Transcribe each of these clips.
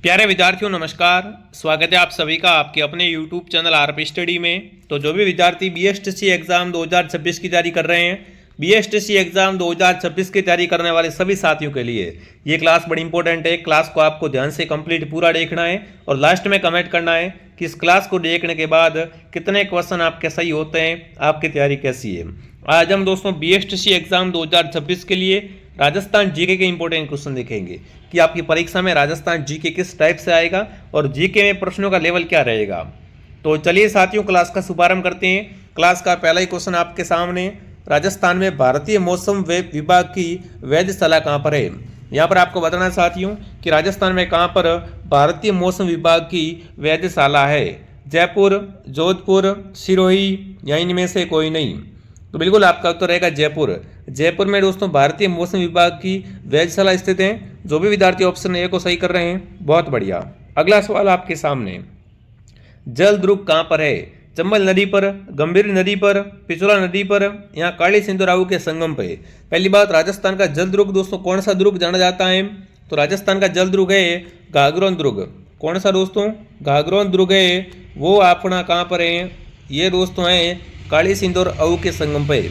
प्यारे विद्यार्थियों नमस्कार। स्वागत है आप सभी का आपके अपने YouTube चैनल आरपी स्टडी में। तो जो भी विद्यार्थी बीएसटीसी एग्जाम 2026 की तैयारी कर रहे हैं, बीएसटीसी एग्जाम 2026 की तैयारी करने वाले सभी साथियों के लिए ये क्लास बड़ी इंपॉर्टेंट है। क्लास को आपको ध्यान से कंप्लीट पूरा देखना है और लास्ट में कमेंट करना है कि इस क्लास को देखने के बाद कितने क्वेश्चन आपके सही होते हैं, आपकी तैयारी कैसी है। आज हम दोस्तों बीएसटीसी एग्जाम 2026 के लिए राजस्थान जीके के इंपॉर्टेंट क्वेश्चन देखेंगे कि आपकी परीक्षा में राजस्थान जीके किस टाइप से आएगा और जीके में प्रश्नों का लेवल क्या रहेगा। तो चलिए साथियों क्लास का शुभारंभ करते हैं। क्लास का पहला ही क्वेश्चन आपके सामने, राजस्थान में भारतीय मौसम विभाग की वेधशाला कहाँ पर है। यहाँ पर आपको बताना है साथियों कि राजस्थान में कहाँ पर भारतीय मौसम विभाग की वेधशाला है। जयपुर, जोधपुर, सिरोही या इनमें से कोई नहीं। तो बिल्कुल आपका उत्तर रहेगा जयपुर। जयपुर में दोस्तों भारतीय मौसम विभाग की वेधशाला स्थित है। जो भी विद्यार्थी ऑप्शन ए को सही कर रहे हैं, बहुत बढ़िया। अगला सवाल आपके सामने, जल ध्रुव कहाँ पर है। चंबल नदी पर, गंभीर नदी पर, पिछोला नदी पर, यहाँ काली सिंधु रावी के संगम पे। पहली बात, राजस्थान का जल ध्रुव दोस्तों कौन सा ध्रुव जाना जाता है। तो राजस्थान का जल ध्रुव है घाघरोन ध्रुव। कौन सा दोस्तों, घाघरोन ध्रुव है। वो अपना कहाँ पर है, ये दोस्तों है काली सिंधु और अऊ के संगम पे।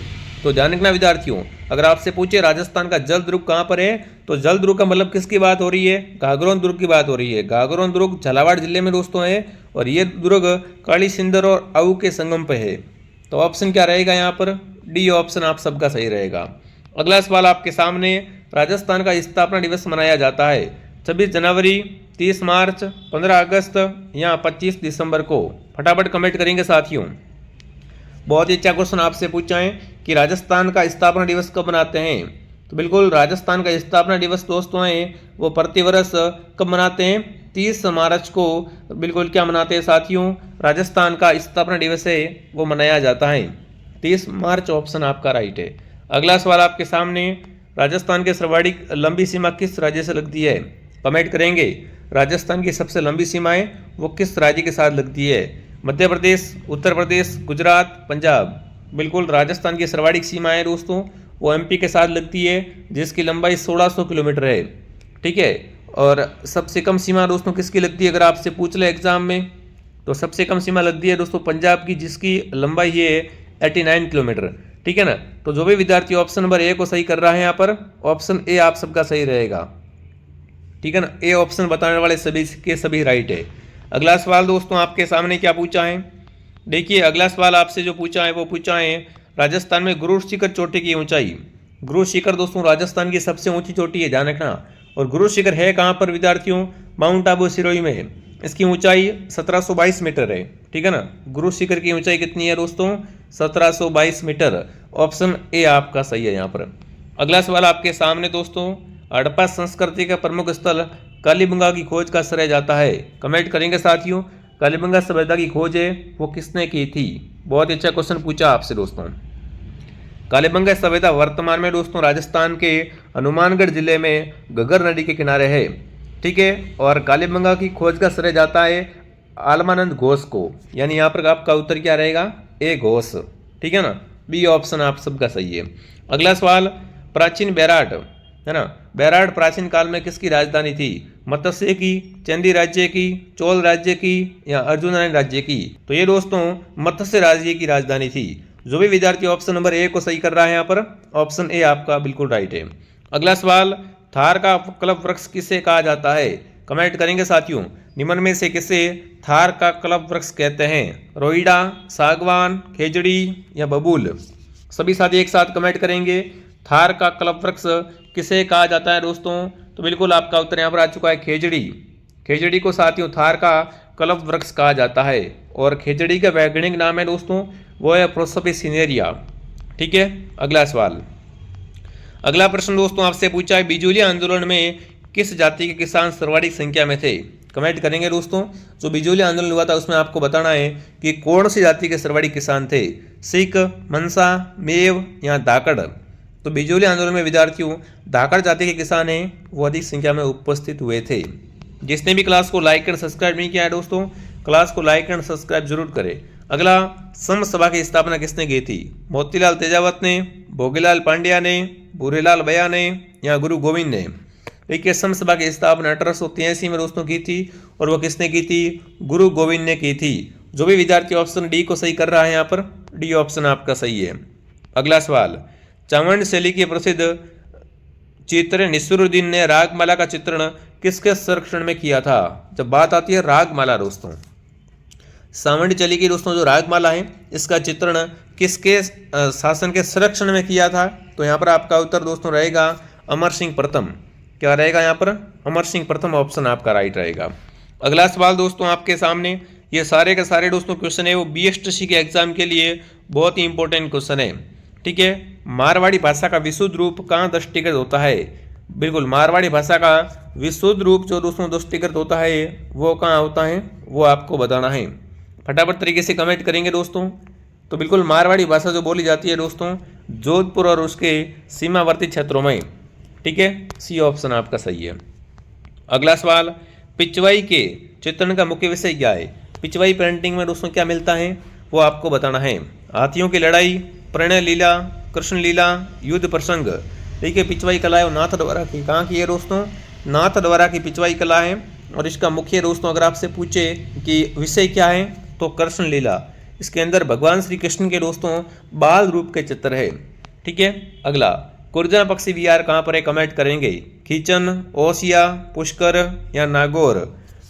तो ध्यान रखना विद्यार्थियों, अगर आपसे पूछे राजस्थान का जल ध्रुव कहाँ पर है, तो जल ध्रुव का मतलब किसकी बात हो रही है, घाघरोन ध्रुव की बात हो रही है। घाघरोन ध्रुव झालावाड़ जिले में दोस्तों है और ये ध्रुव काली सिंधु और अऊ के संगम पे है। तो ऑप्शन क्या रहेगा यहाँ पर, डी ऑप्शन आप सबका सही रहेगा। अगला सवाल आपके सामने, राजस्थान का स्थापना दिवस मनाया जाता है 26 जनवरी, 30 मार्च, 15 अगस्त या 25 दिसंबर को। फटाफट कमेंट करेंगे साथियों। बहुत ही अच्छा क्वेश्चन आपसे पूछा है कि राजस्थान का स्थापना दिवस कब मनाते हैं। तो बिल्कुल राजस्थान का स्थापना दिवस दोस्तों है वो प्रतिवर्ष कब मनाते हैं, 30 मार्च को। बिल्कुल क्या मनाते हैं साथियों, राजस्थान का स्थापना दिवस है वो मनाया जाता है 30 मार्च। ऑप्शन आपका राइट है। अगला सवाल आपके सामने, राजस्थान की सर्वाधिक लंबी सीमा किस राज्य से लगती है। कमेंट करेंगे राजस्थान की सबसे लंबी सीमाएं वो किस राज्य के साथ लगती है। मध्य प्रदेश, उत्तर प्रदेश, गुजरात, पंजाब। बिल्कुल राजस्थान की सर्वाधिक सीमा है दोस्तों वो एमपी के साथ लगती है जिसकी लंबाई 1600 किलोमीटर है। ठीक है, और सबसे कम सीमा दोस्तों किसकी लगती है, अगर आपसे पूछ ले एग्जाम में, तो सबसे कम सीमा लगती है दोस्तों पंजाब की, जिसकी लंबाई है 89 किलोमीटर। ठीक है ना। तो जो भी विद्यार्थी ऑप्शन नंबर ए को सही कर रहा है यहाँ पर, ऑप्शन ए आप सबका सही रहेगा। ठीक है ना, ए ऑप्शन बताने वाले सभी के सभी राइट है। अगला सवाल दोस्तों आपके सामने क्या पूछा है, देखिए अगला सवाल आपसे जो पूछा है वो पूछा है, राजस्थान में गुरु शिखर चोटी की ऊंचाई। गुरु शिखर दोस्तों राजस्थान की सबसे ऊंची चोटी है, ध्यान रखना। और गुरु शिखर है कहाँ पर विद्यार्थियों, माउंट आबू सिरोही में है। इसकी ऊंचाई 1722 मीटर है। ठीक है ना, गुरु शिखर की ऊंचाई कितनी है दोस्तों, 1722 मीटर। ऑप्शन ए आपका सही है यहाँ पर। अगला सवाल आपके सामने दोस्तों, हड़प्पा संस्कृति का प्रमुख स्थल कालीबंगा की खोज का श्रेय जाता है। कमेंट करेंगे साथियों, कालीबंगा सभ्यता की खोज है वो किसने की थी। बहुत अच्छा क्वेश्चन पूछा आपसे दोस्तों। कालीबंगा सभ्यता वर्तमान में दोस्तों राजस्थान के हनुमानगढ़ जिले में घग्गर नदी के किनारे है। ठीक है, और कालीबंगा की खोज का श्रेय जाता है आलमानंद घोष को, यानी यहाँ पर आपका उत्तर क्या रहेगा, ए घोष। ठीक है ना, बी ऑप्शन आप सबका सही है। अगला सवाल, प्राचीन बेराट है ना, बेराट प्राचीन काल में किसकी राजधानी थी, मत्स्य की, चंदी राज्य की, चोल राज्य की या अर्जुनन राज्य की। तो ये दोस्तों मत्स्य राज्य की राजधानी थी। जो भी विद्यार्थी ऑप्शन नंबर ए को सही कर रहा है यहाँ पर, ऑप्शन ए आपका बिल्कुल राइट है। अगला सवाल, थार का कल्प वृक्ष किसे कहा जाता है। कमेंट करेंगे साथियों, निम्न में से किसे थार का कल्प वृक्ष कहते हैं, रोईडा, सागवान, खेजड़ी या बबूल। सभी साथी एक साथ कमेंट करेंगे, थार का कल्प वृक्ष किसे कहा जाता है दोस्तों। तो बिल्कुल आपका उत्तर यहाँ पर आ चुका है खेजड़ी। खेजड़ी को साथियों थार का कल्प वृक्ष कहा जाता है और खेजड़ी का वैज्ञानिक नाम है दोस्तों वो है प्रोसोपिस सिनेरिया। ठीक है, अगला सवाल, अगला प्रश्न दोस्तों आपसे पूछा है, बिजोली आंदोलन में किस जाति के किसान सर्वाधिक संख्या में थे। कमेंट करेंगे दोस्तों, जो बिजोली आंदोलन हुआ था उसमें आपको बताना है कि कौन सी जाति के सर्वाधिक किसान थे, सिख, मनसा, मेव या धाकड़। तो बिजोली आंदोलन में विद्यार्थियों धाकड़ जाति के किसान हैं वो अधिक संख्या में उपस्थित हुए थे। जिसने भी क्लास को लाइक एंड सब्सक्राइब नहीं किया है दोस्तों, क्लास को लाइक एंड सब्सक्राइब जरूर करें। अगला, सम सभा की स्थापना किसने की थी, मोतीलाल तेजावत ने, भोगीलाल पांड्या ने, भूरेलाल बया ने या गुरु गोविंद ने। देखिए समसभा की स्थापना 1883 में दोस्तों की थी, और वो किसने की थी? गुरु गोविंद ने की थी। जो भी विद्यार्थी ऑप्शन डी को सही कर रहा है यहाँ पर, डी ऑप्शन आपका सही है। अगला सवाल, चावंड शैली के प्रसिद्ध चित्र नसीरुद्दीन ने रागमाला का चित्रण किसके संरक्षण में किया था? जब बात आती है रागमाला दोस्तों, सावंड शैली की दोस्तों जो रागमाला है इसका चित्रण किसके शासन के संरक्षण में किया था? तो यहाँ पर आपका उत्तर दोस्तों रहेगा अमर सिंह प्रथम। क्या रहेगा यहाँ पर? अमर सिंह प्रथम ऑप्शन आपका राइट रहेगा। अगला सवाल दोस्तों आपके सामने, ये सारे के सारे दोस्तों क्वेश्चन है वो BSTC के एग्जाम के लिए बहुत ही इंपॉर्टेंट क्वेश्चन है। ठीक है, मारवाड़ी भाषा का विशुद्ध रूप कहाँ दृष्टिगत होता है? बिल्कुल, मारवाड़ी भाषा का विशुद्ध रूप जो दोस्तों दृष्टिगत होता है वो कहाँ होता है, वो आपको बताना है। फटाफट तरीके से कमेंट करेंगे दोस्तों। तो बिल्कुल मारवाड़ी भाषा जो बोली जाती है दोस्तों जोधपुर और उसके सीमावर्ती क्षेत्रों में। ठीक है, सी ऑप्शन आपका सही है। अगला सवाल, पिचवाई के चित्रण का मुख्य विषय क्या है? पिचवाई पेंटिंग में दोस्तों क्या मिलता है वो आपको बताना है। हाथियों की लड़ाई, प्रणय लीला, कृष्ण लीला, युद्ध प्रसंग। देखिए पिचवाई कला है वो नाथ द्वारा की, कहाँ की है दोस्तों? नाथ द्वारा की पिचवाई कला है, और इसका मुख्य दोस्तों अगर आपसे पूछे कि विषय क्या है तो कृष्ण लीला। इसके अंदर भगवान श्री कृष्ण के दोस्तों बाल रूप के चित्र है। ठीक है, अगला, कुर्जा पक्षी विहार कहाँ पर है? कमेंट करेंगे। खींचन, ओसिया, पुष्कर या नागौर।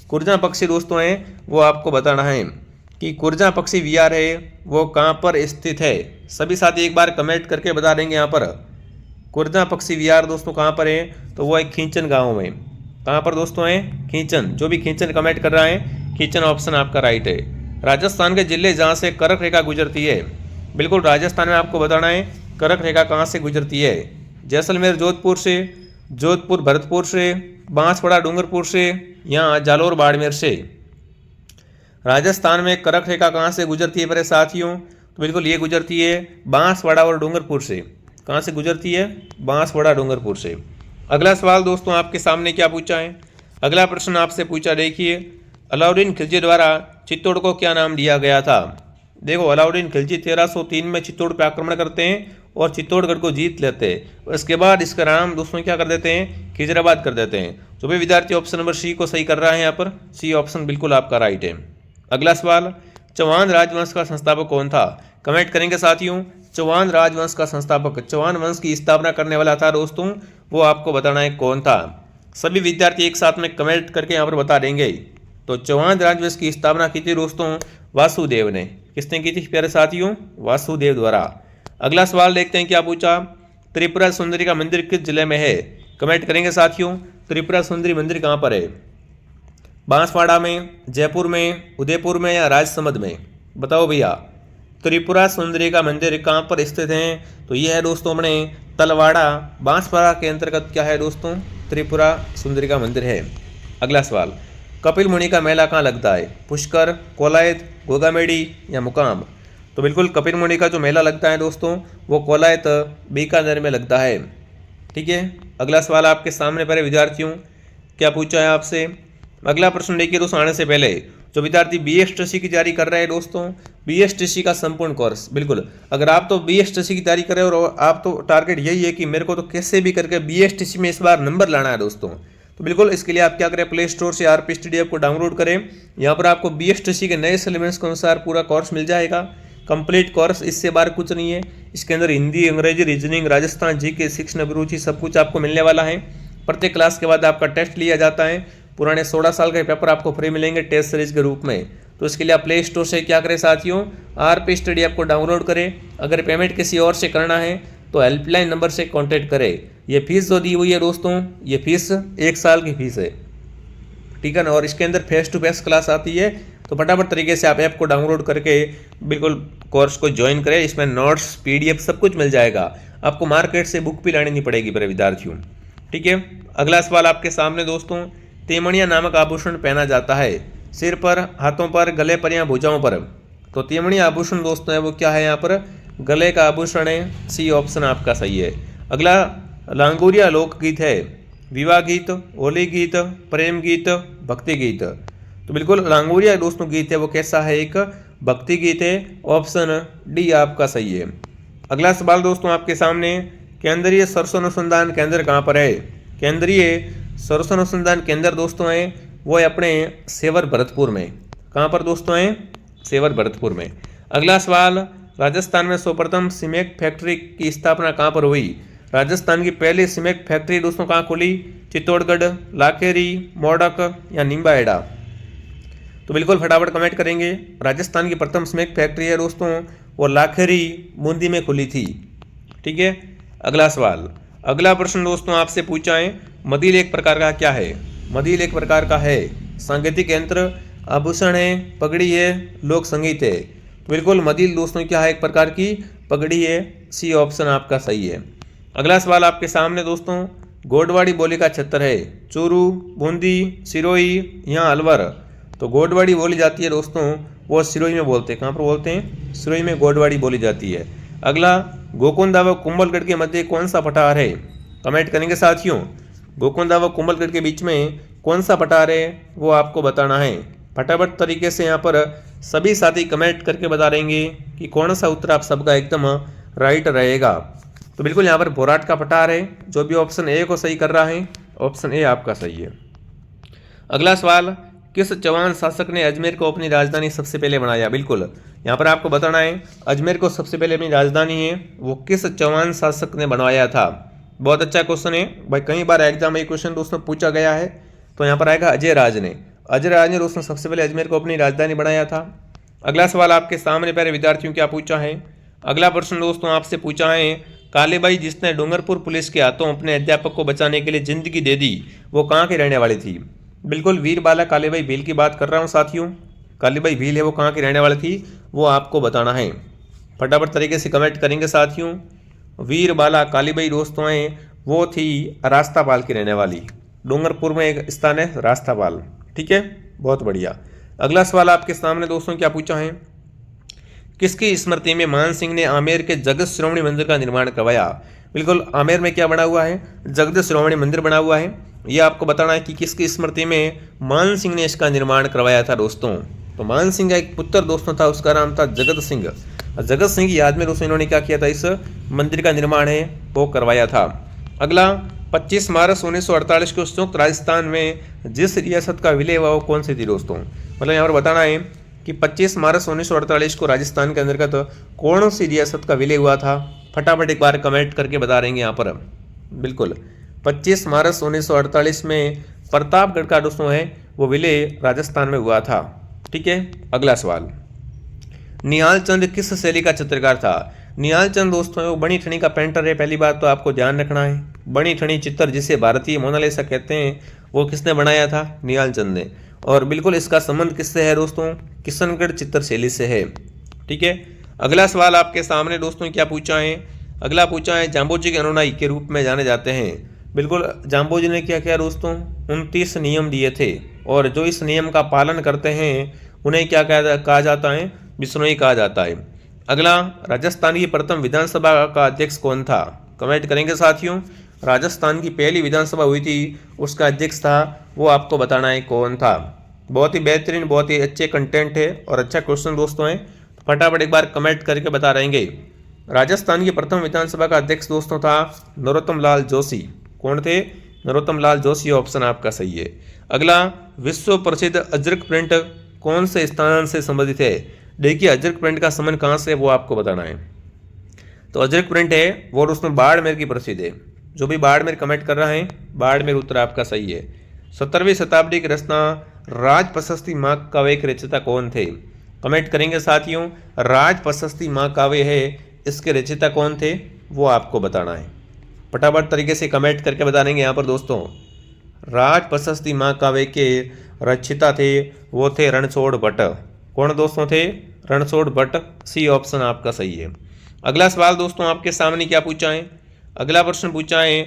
कुर्जा पक्षी दोस्तों है वो आपको बताना है कि कुर्जा पक्षी विहार है वो कहाँ पर स्थित है। सभी साथी एक बार कमेंट करके बता देंगे यहाँ पर कुर्जा पक्षी विहार दोस्तों कहाँ पर है, तो वो है खींचन गाँव में। कहाँ पर दोस्तों है? खींचन। जो भी खींचन कमेंट कर रहा है खींचन ऑप्शन आपका राइट है। राजस्थान के जिले जहाँ से कर्क रेखा गुजरती है, बिल्कुल राजस्थान में आपको बताना है कर्क रेखा कहाँ से गुजरती है। जैसलमेर जोधपुर से, जोधपुर भरतपुर से, बांसवाड़ा डूंगरपुर से, या जालोर बाड़मेर से। राजस्थान में कर्क रेखा कहाँ से गुजरती है मेरे साथियों? तो बिल्कुल ये गुजरती है बांसवाड़ा और डूंगरपुर से। कहाँ से गुजरती है? बांसवाड़ा डूंगरपुर से। अगला सवाल दोस्तों आपके सामने क्या पूछा है? अगला प्रश्न आपसे पूछा, देखिए अलाउद्दीन खिलजी द्वारा चित्तौड़ को क्या नाम दिया गया था? देखो अलाउद्दीन खिलजी 1303 में चित्तौड़ पर आक्रमण करते हैं और चित्तौड़गढ़ को जीत लेते हैं, और इसके बाद इसका नाम दोस्तों क्या कर देते हैं? खिजराबाद कर देते हैं। जो भी विद्यार्थी ऑप्शन नंबर सी को सही कर रहा है यहाँ पर, सी ऑप्शन बिल्कुल आपका राइट है। अगला सवाल, चौहान राजवंश का संस्थापक कौन था? कमेंट करेंगे साथियों। चौहान राजवंश का संस्थापक, चौहान वंश की स्थापना करने वाला था दोस्तों, वो आपको बताना है कौन था। सभी विद्यार्थी एक साथ में कमेंट करके यहाँ पर बता देंगे। तो चौहान राजवंश की स्थापना की थी दोस्तों वासुदेव ने। किसने की थी प्यारे साथियों? वासुदेव द्वारा। अगला सवाल देखते हैं क्या पूछा, त्रिपुरा सुंदरी का मंदिर किस जिले में है? कमेंट करेंगे साथियों। त्रिपुरा सुंदरी मंदिर कहाँ पर है? बांसवाड़ा में, जयपुर में, उदयपुर में या राजसमंद में? बताओ भैया, त्रिपुरा सुंदरी का मंदिर कहाँ पर स्थित है? तो यह है दोस्तों अपने तलवाड़ा, बांसवाड़ा के अंतर्गत क्या है दोस्तों? त्रिपुरा सुंदरी का मंदिर है। अगला सवाल, कपिल मुनि का मेला कहाँ लगता है? पुष्कर, कोलायत, गोगामेडी या मुकाम? तो बिल्कुल कपिल मुनि का जो मेला लगता है दोस्तों वो कोलायत बीकानेर में लगता है। ठीक है, अगला सवाल आपके सामने पहले विद्यार्थियों क्या पूछा है आपसे। अगला प्रश्न देखिए दोस्तों, आने से पहले जो विद्यार्थी BSTC की तैयारी कर रहे हैं दोस्तों, BSTC का संपूर्ण कोर्स, बिल्कुल अगर आप तो BSTC की तैयारी कर रहे हो और आप तो टारगेट यही है कि मेरे को तो कैसे भी करके BSTC में इस बार नंबर लाना है दोस्तों, तो बिल्कुल इसके लिए आप क्या करें, प्ले स्टोर से RP स्टडी ऐप को डाउनलोड करें। यहाँ पर आपको BSTC के नए सिलेबस के अनुसार पूरा कोर्स मिल जाएगा, कंप्लीट कोर्स, इससे बाहर कुछ नहीं है। इसके अंदर हिंदी, अंग्रेजी, रीजनिंग, राजस्थान GK, शिक्षण अभिरुचि सब कुछ आपको मिलने वाला है। प्रत्येक क्लास के बाद आपका टेस्ट लिया जाता है, पुराने 16 साल के पेपर आपको फ्री मिलेंगे टेस्ट सीरीज के रूप में। तो इसके लिए आप प्ले स्टोर से क्या करें साथियों, RP स्टडी ऐप को डाउनलोड करें। अगर पेमेंट किसी और से करना है तो हेल्पलाइन नंबर से कॉन्टैक्ट करें। ये फीस जो दी हुई है दोस्तों, ये फीस 1 साल की फीस है, ठीक है ना। और इसके अंदर फेस टू फेस क्लास आती है, तो फटाफट तरीके से आप ऐप को डाउनलोड करके बिल्कुल कोर्स को ज्वाइन करें। इसमें नोट्स, PDF सब कुछ मिल जाएगा, आपको मार्केट से बुक भी लानी नहीं पड़ेगी मेरे विद्यार्थियों। ठीक है, अगला सवाल आपके सामने दोस्तों, तेमणिया नामक आभूषण पहना जाता है सिर पर, हाथों पर, गले पर या भुजाओं पर? तो तेमणिया आभूषण दोस्तों है वो क्या है यहाँ पर, गले का आभूषण है। सी ऑप्शन आपका सही है। अगला लांगोरिया लोकगीत है, विवाह गीत, होली गीत, प्रेम गीत, भक्ति गीत? तो बिल्कुल लांगोरिया दोस्तों गीत है वो कैसा है, एक भक्ति गीत है। ऑप्शन डी आपका सही है। अगला सवाल दोस्तों आपके सामने, केंद्रीय सरसों अनुसंधान केंद्र कहाँ पर है? केंद्रीय संरक्षण अनुसंधान केंद्र दोस्तों है वो है अपने सेवर भरतपुर में। कहाँ पर दोस्तों है? सेवर भरतपुर में। अगला सवाल, राजस्थान में सर्वप्रथम सीमेंट फैक्ट्री की स्थापना कहाँ पर हुई? राजस्थान की पहली सीमेंट फैक्ट्री दोस्तों कहाँ खुली? चित्तौड़गढ़, लाखेरी, मोडक या निम्बाहेड़ा? तो बिल्कुल फटाफट कमेंट करेंगे। राजस्थान की प्रथम सीमेंट फैक्ट्री है दोस्तों वो लाखेरी बूंदी में खुली थी। ठीक है। अगला सवाल, अगला प्रश्न दोस्तों आपसे पूछा है, मदिल एक प्रकार का क्या है? मदिल एक प्रकार का है सांगीतिक यंत्र, आभूषण है, पगड़ी है, लोक संगीत है। तो बिल्कुल मदिल दोस्तों क्या है? एक प्रकार की पगड़ी है। सी ऑप्शन आपका सही है। अगला सवाल आपके सामने दोस्तों, गोडवाड़ी बोली का छत्र है चूरू, बूंदी, सिरोही या अलवर? तो गोडवाड़ी बोली जाती है दोस्तों वो सिरोही में बोलते हैं। कहाँ पर बोलते हैं? सिरोही में गोडवाड़ी बोली जाती है। अगला, गोकुंदा व कुंभलगढ़ के मध्य कौन सा पठार है? कमेंट करेंगे साथियों। गोकुंदा व कुंभलगढ़ के बीच में कौन सा पठार है वो आपको बताना है। फटाफट तरीके से यहाँ पर सभी साथी कमेंट करके बता देंगे कि कौन सा उत्तर आप सबका एकदम राइट रहेगा। तो बिल्कुल यहाँ पर बोराट का पठार है। जो भी ऑप्शन ए को सही कर रहा है ऑप्शन ए आपका सही है। अगला सवाल, किस चौहान शासक ने अजमेर को अपनी राजधानी सबसे पहले बनाया? बिल्कुल यहाँ पर आपको बताना है अजमेर को सबसे पहले अपनी राजधानी है वो किस चौहान शासक ने बनवाया था। बहुत अच्छा क्वेश्चन है भाई, कई बार एग्जाम में क्वेश्चन दोस्तों पूछा गया है। तो यहाँ पर आएगा अजय राज ने। अजय राज ने दोस्तों सबसे पहले अजमेर को अपनी राजधानी बनाया था। अगला सवाल आपके सामने प्यारे विद्यार्थियों क्या पूछा है। अगला प्रश्न दोस्तों आपसे पूछा है, कालीबाई जिसने डूंगरपुर पुलिस के हाथों अपने अध्यापक को बचाने के लिए जिंदगी दे दी वो कहाँ की रहने वाली थी? बिल्कुल वीरबाला कालीबाई भील की बात कर रहा हूँ साथियों। कालीबाई भील है वो कहाँ की रहने वाली थी वो आपको बताना है। फटाफट तरीके से कमेंट करेंगे साथियों। वीरबाला कालीबाई दोस्तों हैं वो थी रास्तापाल की रहने वाली। डूंगरपुर में एक स्थान है रास्तापाल। ठीक है, बहुत बढ़िया। अगला सवाल आपके सामने दोस्तों क्या पूछा है, किसकी स्मृति में मान सिंह ने आमेर के जगत श्रोमणी मंदिर का निर्माण करवाया? बिल्कुल आमेर में क्या बना हुआ है? जगत श्रोमणी मंदिर बना हुआ है। ये आपको बताना है कि किसकी स्मृति में मान सिंह ने इसका निर्माण करवाया था दोस्तों। तो मान सिंह का एक पुत्र दोस्तों था, उसका नाम था जगत सिंह। जगत सिंह की याद में दोस्तों इन्होंने क्या किया था? इस मंदिर का निर्माण है वो करवाया था। अगला, 25 मार्च 1948 को संयुक्त राजस्थान में जिस रियासत का विलय हुआ वो कौन सी थी दोस्तों? मतलब यहाँ पर बताना है कि 25 मार्च 1948 को राजस्थान के अंतर्गत कौन सी रियासत का विलय हुआ था। फटाफट एक बार कमेंट करके बता देंगे यहाँ पर। बिल्कुल 25 मार्च 1948 में प्रतापगढ़ का दोस्तों है वो विलय राजस्थान में हुआ था। ठीक है। अगला सवाल, निहाल चंद किस शैली का चित्रकार था? निहाल चंद दोस्तों वो बनी ठनी का पेंटर है। पहली बात तो आपको ध्यान रखना है, बनी ठनी चित्र जिसे भारतीय मोनालिसा कहते हैं वो किसने बनाया था? निहाल चंद ने। और बिल्कुल इसका संबंध किससे है दोस्तों? किशनगढ़ चित्र शैली से है। ठीक है। अगला सवाल आपके सामने दोस्तों क्या पूछा है? अगला पूछा है, जाम्बोजी के अनुयायी के रूप में जाने जाते हैं। बिल्कुल जाम्बोजी ने क्या किया दोस्तों? 29 नियम दिए थे और जो इस नियम का पालन करते हैं उन्हें क्या कहा जाता है? बिश्नोई कहा जाता है। अगला, राजस्थान की प्रथम विधानसभा का अध्यक्ष कौन था? कमेंट करेंगे साथियों। राजस्थान की पहली विधानसभा हुई थी उसका अध्यक्ष था वो आपको बताना है कौन था। बहुत ही बेहतरीन, बहुत ही अच्छे कंटेंट है और अच्छा क्वेश्चन दोस्तों है। फटाफट एक बार कमेंट करके बता रहेंगे। राजस्थान की प्रथम विधानसभा का अध्यक्ष दोस्तों था नरोत्तम लाल जोशी। कौन थे? नरोत्तम लाल जोशी। ऑप्शन आपका सही है। अगला, विश्व प्रसिद्ध अजरक प्रिंट कौन से स्थान से संबंधित है? देखिए अजरक प्रिंट का संबंध कहाँ से है वो आपको बताना है। तो अजरक प्रिंट है वो दोस्तों बाड़मेर की प्रसिद्ध है। जो भी बाड़मेर कमेंट कर रहा है बाड़मेर उत्तर आपका सही है। 17वीं शताब्दी की रचना राज प्रशस्ति महाकाव्य के रचयिता कौन थे? कमेंट करेंगे साथियों। राज प्रशस्ति महाकाव्य है इसके रचयिता कौन थे वो आपको बताना है। फटाफट तरीके से कमेंट करके बता देंगे यहाँ पर दोस्तों। राज प्रशस्ति महाकाव्य के रचयिता थे वो थे रणछोड़ भट्ट। कौन दोस्तों थे? रणछोड़ भट्ट। सी ऑप्शन आपका सही है। अगला सवाल दोस्तों आपके सामने क्या पूछा है? अगला प्रश्न पूछा है,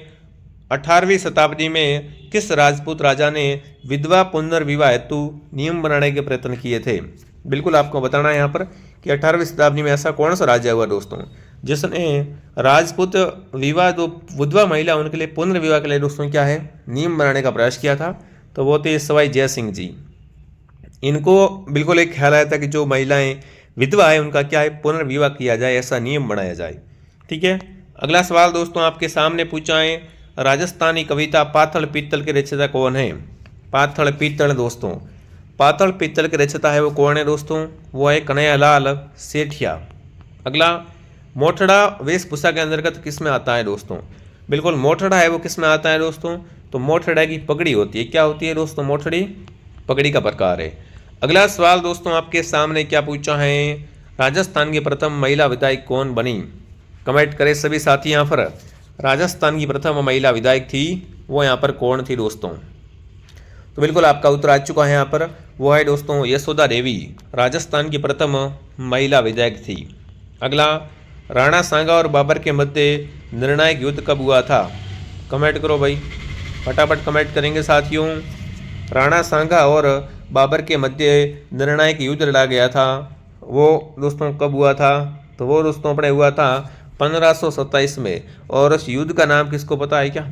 18वीं शताब्दी में किस राजपूत राजा ने विधवा पुनर्विवाह हेतु नियम बनाने के प्रयत्न किए थे? बिल्कुल आपको बताना है यहाँ पर कि 18वीं शताब्दी में ऐसा कौन सा राज्य हुआ दोस्तों जिसने राजपूत विवाह जो विधवा महिला उनके लिए पुनर्विवाह के लिए दोस्तों क्या है नियम बनाने का प्रयास किया था? तो वो थे सवाई जय सिंह जी। इनको बिल्कुल एक ख्याल आया था कि जो महिलाएं विधवा है उनका क्या है पुनर्विवाह किया जाए, ऐसा नियम बनाया जाए। ठीक है। अगला सवाल दोस्तों आपके सामने पूछा है, राजस्थानी कविता पाथल पीतल के रचयिता कौन है? पाथल पीतल दोस्तों, पाथल पीतल के रचयिता है वो कौन है दोस्तों? वो है कन्हैयालाल सेठिया। अगला, मोठड़ा वेशभूषा के अंतर्गत किस में आता है दोस्तों? बिल्कुल मोठड़ा है वो किस में आता है दोस्तों? तो मोठड़ा की पगड़ी होती है। क्या होती है दोस्तों? मोठड़ी पगड़ी का प्रकार है। अगला सवाल दोस्तों आपके सामने क्या पूछा है? राजस्थान की प्रथम महिला विधायक कौन बनी? कमेंट करें सभी साथी यहाँ पर। राजस्थान की प्रथम महिला विधायक थी वो यहाँ पर कौन थी दोस्तों? तो बिल्कुल आपका उत्तर आ चुका है यहाँ पर, वो है दोस्तों यशोदा देवी, राजस्थान की प्रथम महिला विधायक थी। अगला, राणा सांगा और बाबर के मध्य निर्णायक युद्ध कब हुआ था? कमेंट करो भाई, फटाफट कमेंट करेंगे साथियों। राणा सांगा और बाबर के मध्य निर्णायक युद्ध लड़ा गया था, वो दोस्तों कब हुआ था? तो वो दोस्तों अपने हुआ था 1527 में। और उस युद्ध का नाम किसको पता है क्या?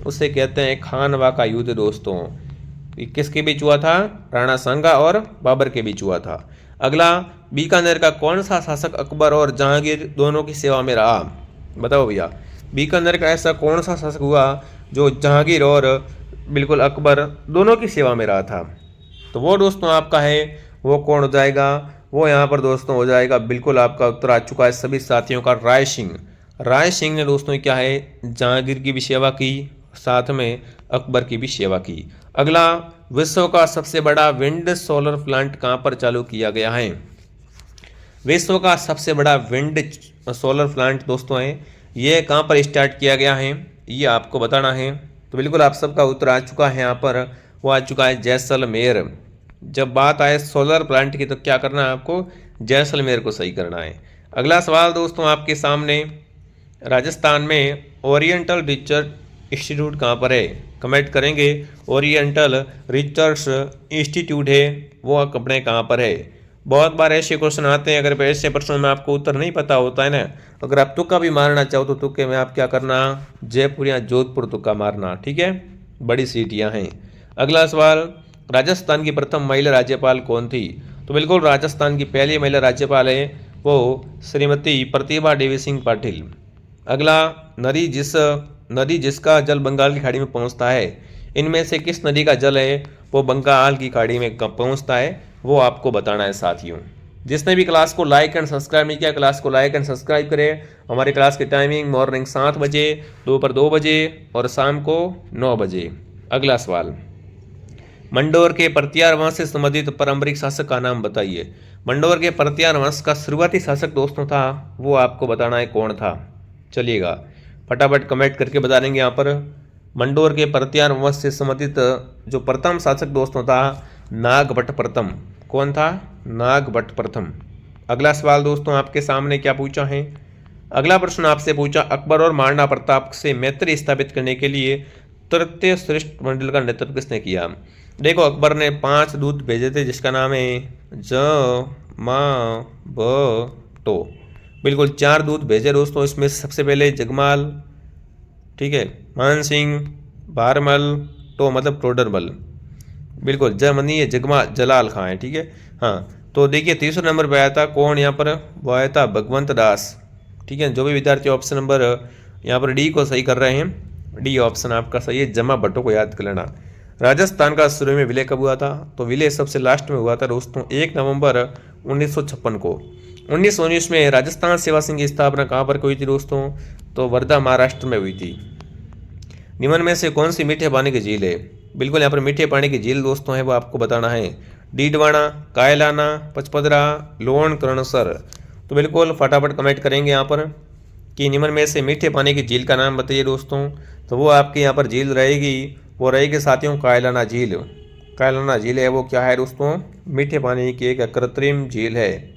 उसे कहते हैं खानवा का युद्ध दोस्तों। किसके बीच हुआ था? राणा सांगा और बाबर के बीच हुआ था। अगला, बीकानेर का कौन सा शासक अकबर और जहांगीर दोनों की सेवा में रहा? बताओ भैया, बीकानेर का ऐसा कौन सा शासक हुआ जो जहांगीर और बिल्कुल अकबर दोनों की सेवा में रहा था? तो वो दोस्तों आपका है, वो कौन हो जाएगा? वो यहाँ पर दोस्तों हो जाएगा, बिल्कुल आपका उत्तर आ चुका है सभी साथियों का, राय सिंह। राय सिंह ने दोस्तों क्या है, जहांगीर की भी सेवा की, साथ में अकबर की भी सेवा की। अगला, विश्व का सबसे बड़ा विंड सोलर प्लांट कहाँ पर चालू किया गया है? विश्व का सबसे बड़ा विंड सोलर प्लांट दोस्तों है, ये कहाँ पर स्टार्ट किया गया है, ये आपको बताना है। तो बिल्कुल आप सबका उत्तर आ चुका है यहाँ पर, वो आ चुका है जैसलमेर। जब बात आए सोलर प्लांट की तो क्या करना है आपको? जैसलमेर को सही करना है। अगला सवाल दोस्तों आपके सामने, राजस्थान में ओरिएंटल रिसर्च इंस्टीट्यूट कहाँ पर है? कमेंट करेंगे। ओरिएंटल रिसर्च इंस्टीट्यूट है वो अपने कहाँ पर है? बहुत बार ऐसे क्वेश्चन आते हैं, अगर ऐसे प्रश्नों में आपको उत्तर नहीं पता होता है ना, अगर आप तुक्का भी मारना चाहो तो तुक्के में आप क्या करना? जयपुर या जोधपुर तुक्का मारना, ठीक है, बड़ी सीटियाँ हैं। अगला सवाल, राजस्थान की प्रथम महिला राज्यपाल कौन थी? तो बिल्कुल राजस्थान की पहली महिला राज्यपाल है वो श्रीमती प्रतिभा देवी सिंह पाटिल। अगला, नदी जिसका जल बंगाल की खाड़ी में पहुंचता है, इनमें से किस नदी का जल है वो बंगाल की खाड़ी में पहुंचता है, वो आपको बताना है साथियों। जिसने भी क्लास को लाइक एंड सब्सक्राइब नहीं किया, क्लास को लाइक एंड सब्सक्राइब करें। हमारे क्लास की टाइमिंग मॉर्निंग 7 बजे, दोपहर 2 बजे और शाम को 9 बजे। अगला सवाल, मंडोर के परतियार वंश से संबंधित पारंपरिक शासक का नाम बताइए। मंडोर के परतियार वंश का शुरुआती शासक दोस्तों था, वो आपको बताना है कौन था। चलिएगा फटाफट कमेंट करके बता देंगे यहाँ पर। मंडोर के परतियार वंश से संबंधित जो प्रथम शासक दोस्तों था, नागभट्ट प्रथम। कौन था? नागभट्ट प्रथम। अगला सवाल दोस्तों आपके सामने क्या पूछा है? अगला प्रश्न आपसे पूछा, अकबर और महाराणा प्रताप से मैत्री स्थापित करने के लिए तृतीय श्रेष्ठ मंडल का नेतृत्व किसने किया? देखो, अकबर ने 5 दूत भेजे थे जिसका नाम है जमाबटो। बिल्कुल 4 दूत भेजे दोस्तों, इसमें सबसे पहले जगमाल, ठीक है, मान सिंह, भारमल, तो मतलब टोडरमल। बिल्कुल जर्मनी है, जगमाल जलाल खां है, ठीक है। हाँ, तो देखिए तीसरे नंबर पे आया था कौन यहाँ पर? वो आया था भगवंत दास, ठीक है। जो भी विद्यार्थी ऑप्शन नंबर यहाँ पर डी को सही कर रहे हैं, डी ऑप्शन आपका सही है, जमा भट्टो को याद कर लेना। राजस्थान का शुरू में विलय कब हुआ था? तो विलय सबसे लास्ट में हुआ था दोस्तों 1 नवंबर 1956 को। 1919 में राजस्थान सेवा संघ की स्थापना कहाँ पर हुई थी दोस्तों? तो वर्धा महाराष्ट्र में हुई थी। निम्न में से कौन सी मीठे पानी की झील है? बिल्कुल यहाँ पर मीठे पानी की झील दोस्तों है वो आपको बताना है, डीडवाना, कायलाना, पचपदरा, लोन, कर्णसर। तो बिल्कुल फटाफट कमेंट करेंगे यहाँ पर कि निम्न में से मीठे पानी की झील का नाम बताइए दोस्तों। तो वो आपकी यहाँ पर झील रहेगी, वो रहेगी साथियों कायलाना झील। कायलाना झील है वो क्या है दोस्तों? मीठे पानी की एक कृत्रिम झील है।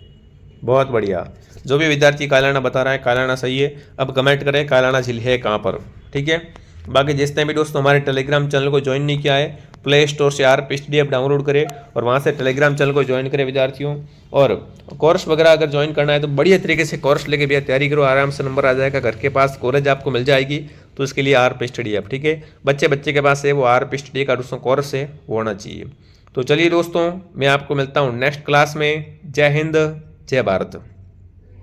बहुत बढ़िया, जो भी विद्यार्थी कायलाना बता रहा है कायलाना सही है। अब कमेंट करें कायलाना झील है कहाँ पर, ठीक है। बाकी जिसने भी दोस्तों हमारे टेलीग्राम चैनल को ज्वाइन नहीं किया है, प्ले स्टोर से RP Study ऐप डाउनलोड करें और वहाँ से टेलीग्राम चैनल को ज्वाइन करें विद्यार्थियों। और कोर्स वगैरह अगर ज्वाइन करना है तो बढ़िया तरीके से कोर्स लेके भैया तैयारी करो, आराम से नंबर आ जाएगा, घर के पास कॉलेज आपको मिल जाएगी। तो इसके लिए RP Study ऐप, ठीक है। बच्चे के पास है वो RP Study का दोस्तों कोर्स है वो होना चाहिए। तो चलिए दोस्तों, मैं आपको मिलता हूँ नेक्स्ट क्लास में। जय हिंद, जय भारत।